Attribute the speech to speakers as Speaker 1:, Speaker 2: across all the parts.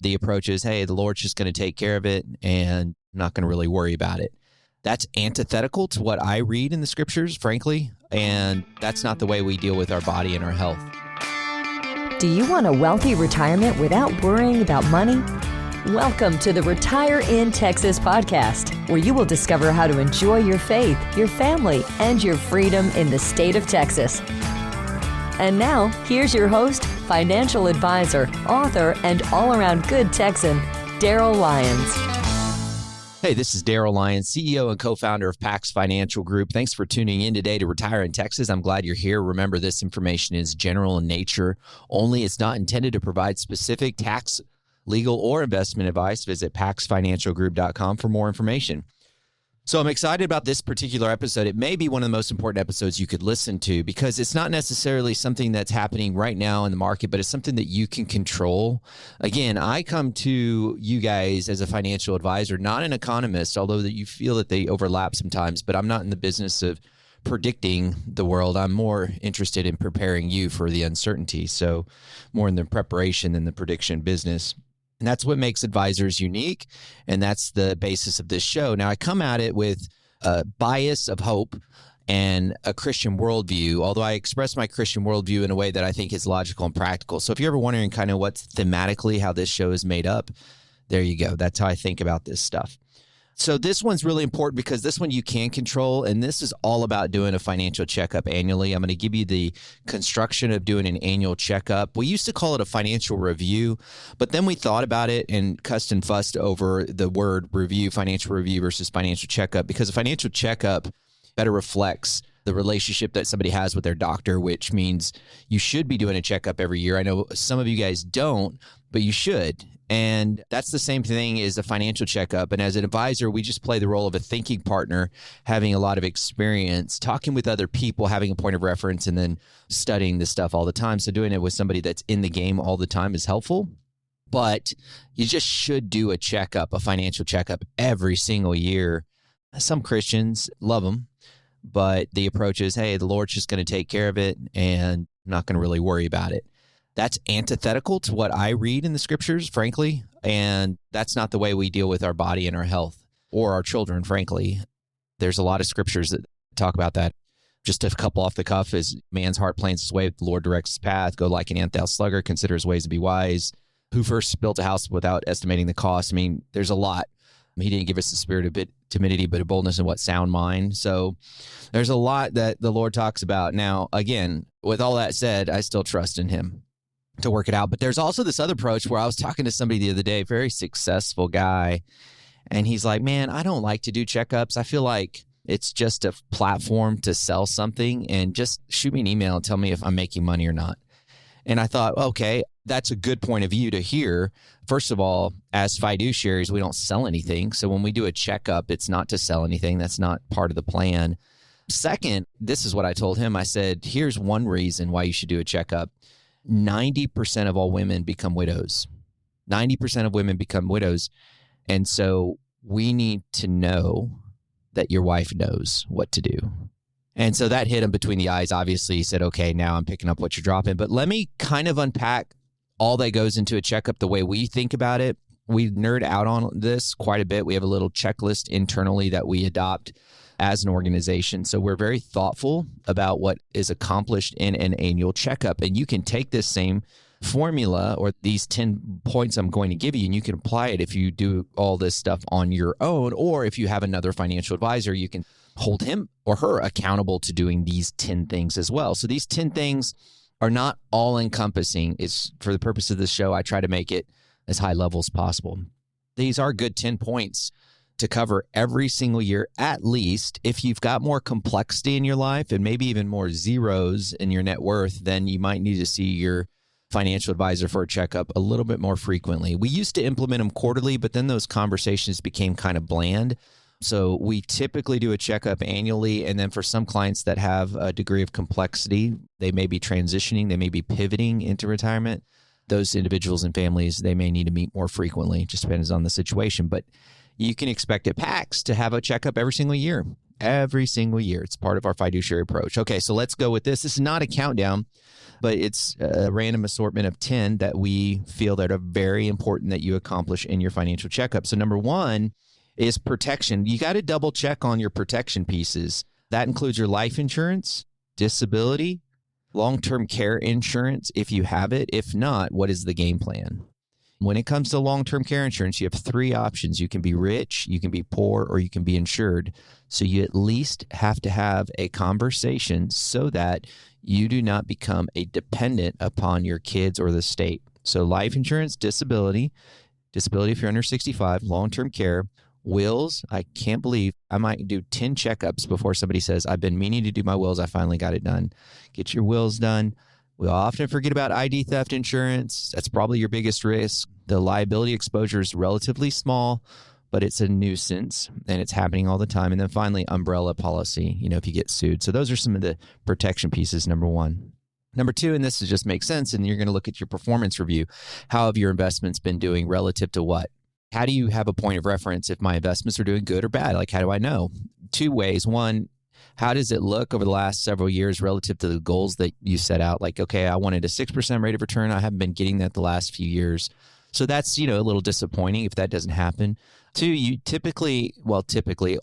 Speaker 1: The approach is, hey, the Lord's just going to take care of it and I'm not going to really worry about it. That's antithetical to what I read in the scriptures, frankly, and that's not the way we deal with our body and our health.
Speaker 2: Do you want a wealthy retirement without worrying about money? Welcome to the Retire in Texas podcast, where you will discover how to enjoy your faith, your family, and your freedom in the state of Texas. And now, here's your host, financial advisor, author, and all-around good Texan, Daryl Lyons.
Speaker 1: Hey, this is Daryl Lyons, CEO and co-founder of Pax Financial Group. Thanks for tuning in today to Retire in Texas. I'm glad you're here. Remember, this information is general in nature only. It's not intended to provide specific tax, legal, or investment advice. Visit paxfinancialgroup.com for more information. So I'm excited about this particular episode. It may be one of the most important episodes you could listen to because it's not necessarily something that's happening right now in the market, but it's something that you can control. Again, I come to you guys as a financial advisor, not an economist, although that you feel that they overlap sometimes, but I'm not in the business of predicting the world. I'm more interested in preparing you for the uncertainty. So more in the preparation than the prediction business. And that's what makes advisors unique. And that's the basis of this show. Now, I come at it with a bias of hope and a Christian worldview, although I express my Christian worldview in a way that I think is logical and practical. So if you're ever wondering kind of what's thematically how this show is made up, there you go. That's how I think about this stuff. So this one's really important because this one you can control, and this is all about doing a financial checkup annually. I'm going to give you the construction of doing an annual checkup. We used to call it a financial review, but then we thought about it and cussed and fussed over the word review, financial review versus financial checkup, because a financial checkup better reflects the relationship that somebody has with their doctor, which means you should be doing a checkup every year. I know some of you guys don't, but you should. And that's the same thing as a financial checkup. And as an advisor, we just play the role of a thinking partner, having a lot of experience, talking with other people, having a point of reference, and then studying this stuff all the time. So doing it with somebody that's in the game all the time is helpful. But you just should do a checkup, a financial checkup every single year. Some Christians love them, but the approach is, hey, the Lord's just going to take care of it and I'm not going to really worry about it. That's antithetical to what I read in the scriptures, frankly, and that's not the way we deal with our body and our health or our children, frankly. There's a lot of scriptures that talk about that. Just a couple off the cuff is man's heart plans his way, the Lord directs his path. Go like an ant, thou sluggard, consider his ways to be wise. Who first built a house without estimating the cost? I mean, there's a lot. He didn't give us the spirit of timidity, but of boldness and what sound mind. So there's a lot that the Lord talks about. Now, again, with all that said, I still trust in him to work it out. But there's also this other approach where I was talking to somebody the other day, very successful guy, and he's like, man, I don't like to do checkups. I feel like it's just a platform to sell something, and just shoot me an email and tell me if I'm making money or not. And I thought, okay, that's a good point of view to hear. First of all, as fiduciaries, we don't sell anything. So when we do a checkup, it's not to sell anything. That's not part of the plan. Second, this is what I told him. I said, here's one reason why you should do a checkup. 90% of all women become widows. 90% of women become widows. And so we need to know that your wife knows what to do. And so that hit him between the eyes. Obviously, he said, okay, now I'm picking up what you're dropping. But let me kind of unpack all that goes into a checkup the way we think about it. We nerd out on this quite a bit. We have a little checklist internally that we adopt as an organization. So we're very thoughtful about what is accomplished in an annual checkup. And you can take this same formula or these 10 points I'm going to give you, and you can apply it if you do all this stuff on your own, or if you have another financial advisor, you can hold him or her accountable to doing these 10 things as well. So these 10 things are not all encompassing. It's for the purpose of this show, I try to make it as high level as possible. These are good 10 points to cover every single year, at least. If you've got more complexity in your life and maybe even more zeros in your net worth, then you might need to see your financial advisor for a checkup a little bit more frequently. We used to implement them quarterly, but then those conversations became kind of bland. So we typically do a checkup annually. And then for some clients that have a degree of complexity, they may be transitioning, they may be pivoting into retirement. Those individuals and families, they may need to meet more frequently. It just depends on the situation. But you can expect at PAX to have a checkup every single year. every single year. It's part of our fiduciary approach. Okay, so let's go with this. This is not a countdown, but it's a random assortment of 10 that we feel that are very important that you accomplish in your financial checkup. So number one is protection. You got to double check on your protection pieces. That includes your life insurance, disability, long-term care insurance, if you have it. If not, what is the game plan? When it comes to long-term care insurance, you have three options. You can be rich, you can be poor, or you can be insured. So you at least have to have a conversation so that you do not become a dependent upon your kids or the state. So life insurance, disability if you're under 65, long-term care, wills. I can't believe I might do 10 checkups before somebody says, I've been meaning to do my wills. I finally got it done. Get your wills done. We often forget about ID theft insurance. That's probably your biggest risk. The liability exposure is relatively small, but it's a nuisance and it's happening all the time. And then finally, umbrella policy, if you get sued. So those are some of the protection pieces, number one. Number two, and this just makes sense, and you're going to look at your performance review. How have your investments been doing relative to what? How do you have a point of reference if my investments are doing good or bad? Like, how do I know? Two ways. One, how does it look over the last several years relative to the goals that you set out? Like, okay, I wanted a 6% rate of return. I haven't been getting that the last few years. So that's, a little disappointing if that doesn't happen. Two, you typically,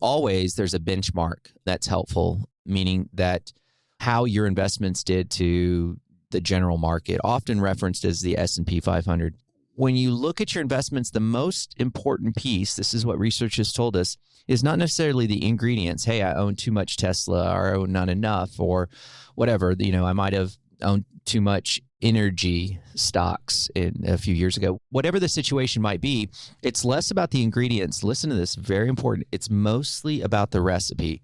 Speaker 1: always there's a benchmark that's helpful, meaning that how your investments did to the general market, often referenced as the S&P 500. When you look at your investments, the most important piece, this is what research has told us, is not necessarily the ingredients. Hey, I own too much Tesla, or I own not enough, or whatever. I might have owned too much energy stocks a few years ago. Whatever the situation might be, it's less about the ingredients. Listen to this, very important. It's mostly about the recipe.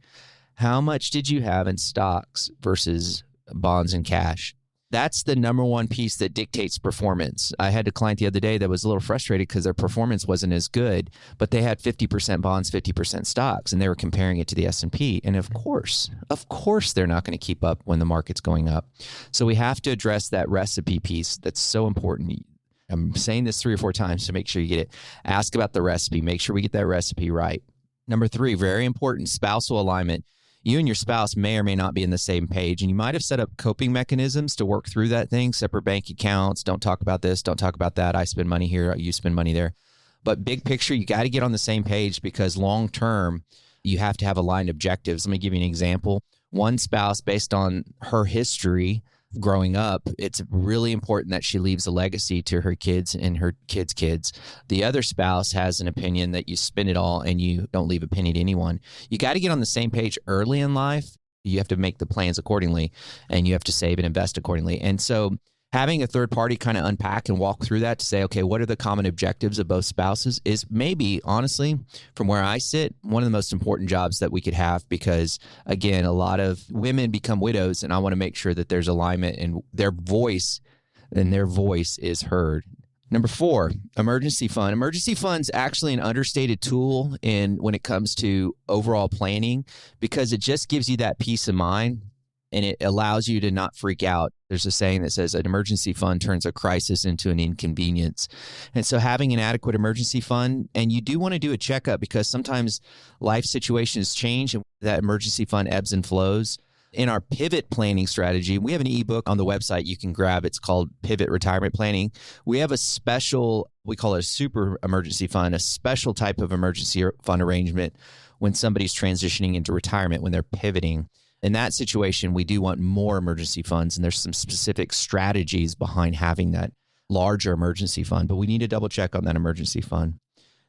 Speaker 1: How much did you have in stocks versus bonds and cash? That's the number one piece that dictates performance. I had a client the other day that was a little frustrated because their performance wasn't as good, but they had 50% bonds, 50% stocks, and they were comparing it to the S&P. And of course, they're not going to keep up when the market's going up. So we have to address that recipe piece that's so important. I'm saying this 3 or 4 times to make sure you get it. Ask about the recipe. Make sure we get that recipe right. Number 3, very important, spousal alignment. You and your spouse may or may not be in the same page, and you might have set up coping mechanisms to work through that thing, separate bank accounts, don't talk about this, don't talk about that, I spend money here, you spend money there. But big picture, you got to get on the same page because long term, you have to have aligned objectives. Let me give you an example. One spouse, based on her history growing up, it's really important that she leaves a legacy to her kids and her kids' kids. The other spouse has an opinion that you spend it all and you don't leave a penny to anyone. You got to get on the same page early in life. You have to make the plans accordingly and you have to save and invest accordingly. And so having a third party kind of unpack and walk through that to say, okay, what are the common objectives of both spouses is maybe, honestly, from where I sit, one of the most important jobs that we could have because, again, a lot of women become widows and I want to make sure that there's alignment and their voice is heard. Number 4, emergency fund. Emergency fund's actually an understated tool when it comes to overall planning because it just gives you that peace of mind. And it allows you to not freak out. There's a saying that says an emergency fund turns a crisis into an inconvenience. And so having an adequate emergency fund, and you do want to do a checkup because sometimes life situations change and that emergency fund ebbs and flows. In our pivot planning strategy, we have an ebook on the website you can grab. It's called Pivot Retirement Planning. We have a special, we call it a super emergency fund, a special type of emergency fund arrangement when somebody's transitioning into retirement, when they're pivoting. In that situation, we do want more emergency funds, and there's some specific strategies behind having that larger emergency fund, but we need to double check on that emergency fund.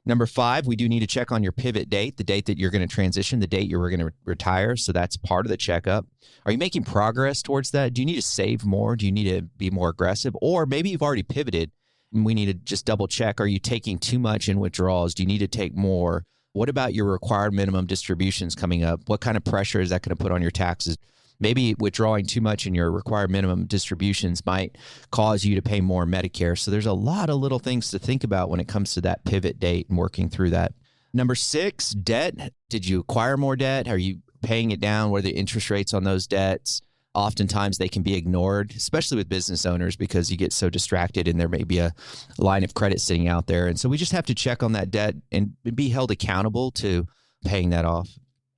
Speaker 1: Number 5, we do need to check on your pivot date, the date that you're going to transition, the date you're going to retire. So that's part of the checkup. Are you making progress towards that? Do you need to save more? Do you need to be more aggressive? Or maybe you've already pivoted and we need to just double check. Are you taking too much in withdrawals? Do you need to take more? What about your required minimum distributions coming up? What kind of pressure is that going to put on your taxes? Maybe withdrawing too much in your required minimum distributions might cause you to pay more Medicare. So there's a lot of little things to think about when it comes to that pivot date and working through that. Number 6, debt. Did you acquire more debt? Are you paying it down? What are the interest rates on those debts? Oftentimes they can be ignored, especially with business owners because you get so distracted and there may be a line of credit sitting out there. And so we just have to check on that debt and be held accountable to paying that off.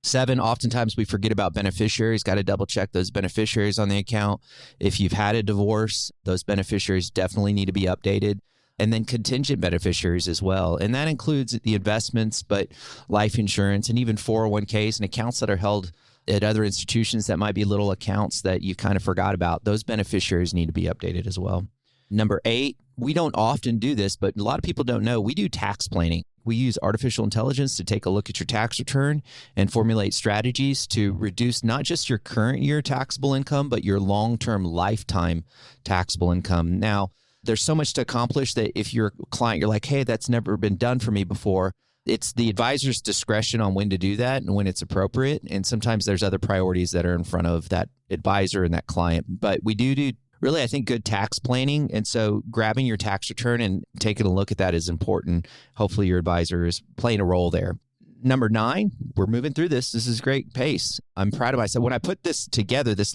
Speaker 1: 7, oftentimes we forget about beneficiaries. Got to double check those beneficiaries on the account. If you've had a divorce, those beneficiaries definitely need to be updated. And then contingent beneficiaries as well. And that includes the investments, but life insurance and even 401ks and accounts that are held at other institutions that might be little accounts that you kind of forgot about. Those beneficiaries need to be updated as well. Number 8, we don't often do this, but a lot of people don't know. We do tax planning. We use artificial intelligence to take a look at your tax return and formulate strategies to reduce not just your current year taxable income, but your long-term lifetime taxable income. Now, there's so much to accomplish that if you're a client, you're like, hey, that's never been done for me before. It's the advisor's discretion on when to do that and when it's appropriate. And sometimes there's other priorities that are in front of that advisor and that client. But we do really, I think, good tax planning. And so grabbing your tax return and taking a look at that is important. Hopefully your advisor is playing a role there. Number 9, we're moving through this. This is great pace. I'm proud of myself. When I put this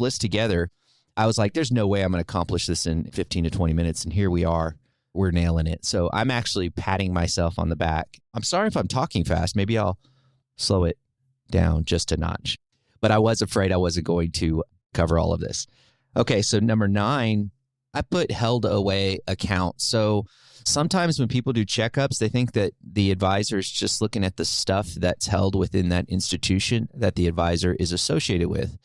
Speaker 1: list together, I was like, there's no way I'm going to accomplish this in 15 to 20 minutes. And here we are. We're nailing it. So I'm actually patting myself on the back. I'm sorry if I'm talking fast. Maybe I'll slow it down just a notch. But I was afraid I wasn't going to cover all of this. Okay, so number 9, I put held away account. So sometimes when people do checkups, they think that the advisor is just looking at the stuff that's held within that institution that the advisor is associated with.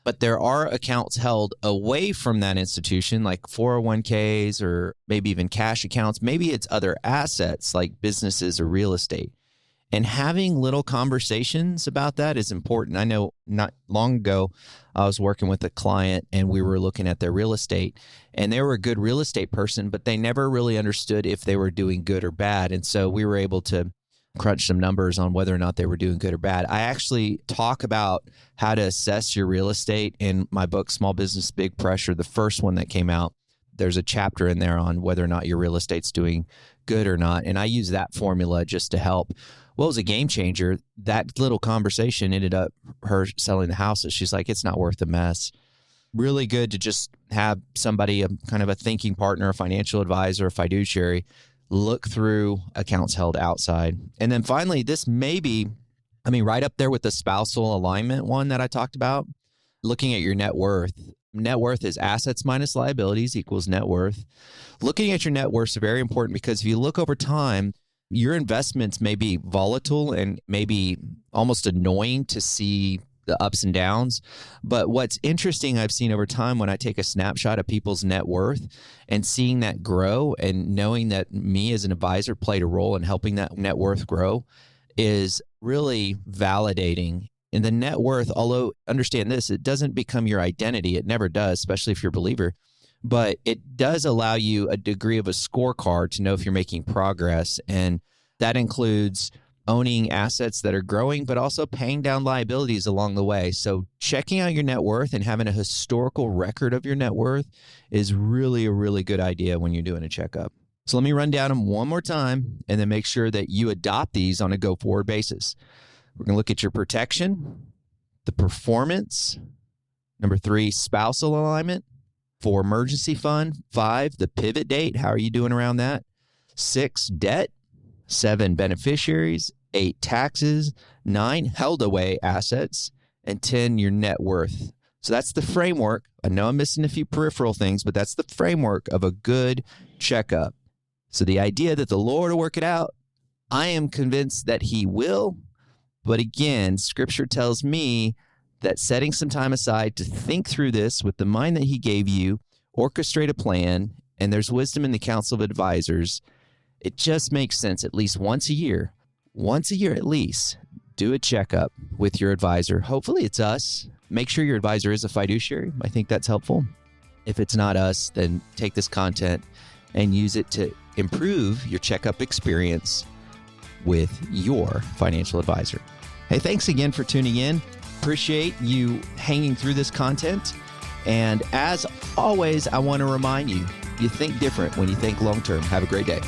Speaker 1: But there are accounts held away from that institution, like 401ks or maybe even cash accounts. Maybe it's other assets like businesses or real estate. And having little conversations about that is important. I know not long ago, I was working with a client and we were looking at their real estate, and they were a good real estate person, but they never really understood if they were doing good or bad. And so we were able to crunch some numbers on whether or not they were doing good or bad. I actually talk about how to assess your real estate in my book, Small Business, Big Pressure, the first one that came out. There's a chapter in there on whether or not your real estate's doing good or not. And I use that formula just to help. Well, it was a game changer. That little conversation ended up her selling the house. She's like, it's not worth the mess. Really good to just have somebody, a kind of a thinking partner, a financial advisor, a fiduciary, look through accounts held outside. And then finally, this may be, right up there with the spousal alignment one that I talked about, looking at your net worth. Net worth is assets minus liabilities equals net worth. Looking at your net worth is very important because if you look over time, your investments may be volatile and maybe almost annoying to see the ups and downs. But what's interesting I've seen over time when I take a snapshot of people's net worth and seeing that grow and knowing that me as an advisor played a role in helping that net worth grow is really validating. And the net worth, although understand this, it doesn't become your identity. It never does, especially if you're a believer. But it does allow you a degree of a scorecard to know if you're making progress. And that includes owning assets that are growing, but also paying down liabilities along the way. So checking out your net worth and having a historical record of your net worth is really a really good idea when you're doing a checkup. So let me run down them one more time and then make sure that you adopt these on a go-forward basis. We're going to look at your protection, the performance, number 3, spousal alignment, 4, emergency fund, 5, the pivot date. How are you doing around that? 6, debt. 7, beneficiaries. 8, taxes. 9, held away assets. And 10, your net worth. So that's the framework. I know I'm missing a few peripheral things, but that's the framework of a good checkup. So the idea that the Lord will work it out, I am convinced that he will. But again, Scripture tells me that setting some time aside to think through this with the mind that he gave you, orchestrate a plan, and there's wisdom in the council of advisors, it just makes sense at least once a year at least, do a checkup with your advisor. Hopefully it's us. Make sure your advisor is a fiduciary. I think that's helpful. If it's not us, then take this content and use it to improve your checkup experience with your financial advisor. Hey, thanks again for tuning in. Appreciate you hanging through this content. And as always, I want to remind you, you think different when you think long-term. Have a great day.